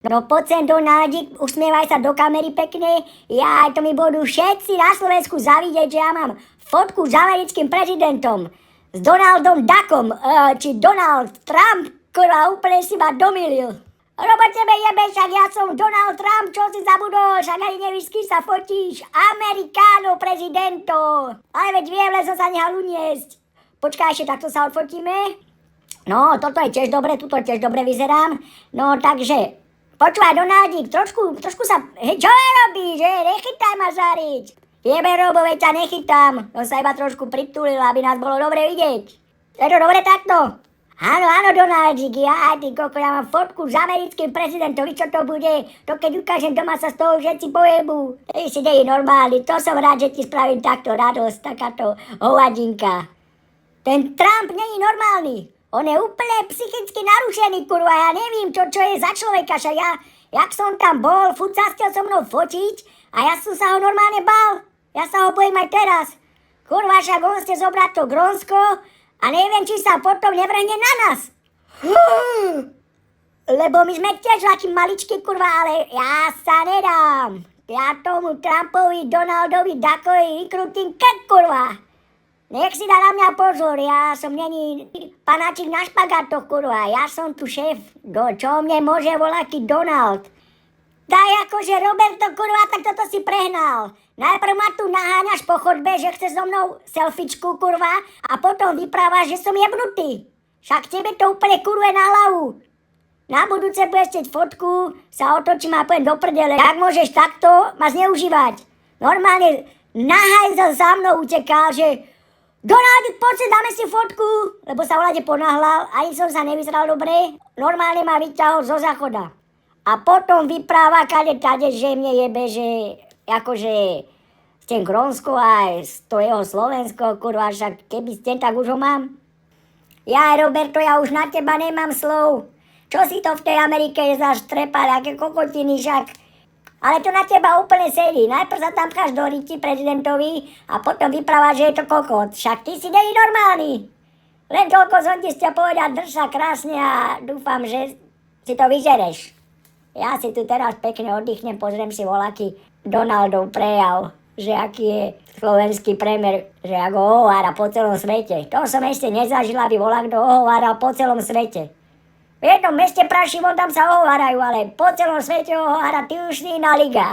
No poď sem Donaldík, usmievaj sa do kamery pekne. Jaj, to mi budú všetci na Slovensku zavidieť, že ja mám fotku s americkým prezidentom. S Donaldom Duckom, či Donald Trump, kurva, úplne si ma domýlil. Robo tebe jebe, však ja som Donald Trump, čo si zabudol, však ani nevíš, s kým sa fotíš. Amerikáno prezidento. Ale veď viem, len som sa nehal uniesť. Počkaj, ešte takto sa odfotíme. No, toto je tiež dobre, tuto tiež dobre vyzerám. No, takže... Počúvaj, Donaldík, trošku sa... Hej, čo robíš, nechytaj ma žariť. Jebe, Robo, veď ťa nechytám. On sa iba trošku pritulil, aby nás bolo dobre vidieť. Je to dobre takto? Áno, Donaldík, ty koko, ja mám fotku s americkým prezidentom, čo to bude? To keď ukážem doma, sa z toho všetci pojebu. Ty si nie je normálny, to som rád, že ti spravím takto radosť, takáto hovadinka. Ten Trump není normálny. On je úplne psychicky narušený, kurva, ja nevím, čo je za človeka, však jak som tam bol, furt sa chcel so mnou fotiť a ja som sa ho normálne bál. Ja sa ho bojím aj teraz. Kurva, však on ste zobrať to Grónsko a neviem, či sa potom nevrhne na nás. Lebo my sme tiež takí maličkí, kurva, ale ja sa nedám. Ja tomu Trumpovi, Donaldovi, Duckovi vykrutím krk, kurva. Nech si dá na mňa pozor, ja som není panáčik na špagátoch, kurva, ja som tu šéf, čo mne môže volaký Donald. Daj akože Roberto, kurva, tak toto si prehnal. Najprv ma tu naháňaš po chodbe, že chceš so mnou selfiečku, kurva, a potom vyprávaš, že som jebnutý. Však tebe to úplne kurve na hlavu. Na budúce budeš chcieť fotku, sa otočím a poviem do prdele. Jak môžeš takto ma zneužívať? Normálne nahajzel za mnou utekal, že Donaldík, poď si, dáme si fotku, lebo sa vláde ponáhľal, ani som sa nevyzeral dobre, normálne ma vyťahol zo záchoda. A potom vypráva kade tade, že mne jebe, že akože z ten Grónsko a z to jeho Slovensko, kurva, však keby ste tak už ho mám. Ja, Roberto, ja už na teba nemám slov. Čo si to v tej Amerike je za štrepal, aké kokotiny, však... Ale to na teba úplne sedí. Najprv sa tam pcháš do ryti prezidentovi a potom vyprávaš, že je to kokot. Však ty si není normálny. Len toľko som ti chcel povedať, drž sa krásne a dúfam, že si to vyžereš. Ja si tu teraz pekne oddychnem, pozriem si voľaký Donaldov prejav, že aký je slovenský premiér, že ako ohovára po celom svete. To som ešte nezažila, aby volak kto ohováral po celom svete. V jednom meste Prašivom tam sa ohovárajú, ale po celom svete ohovára Tyršnína liga.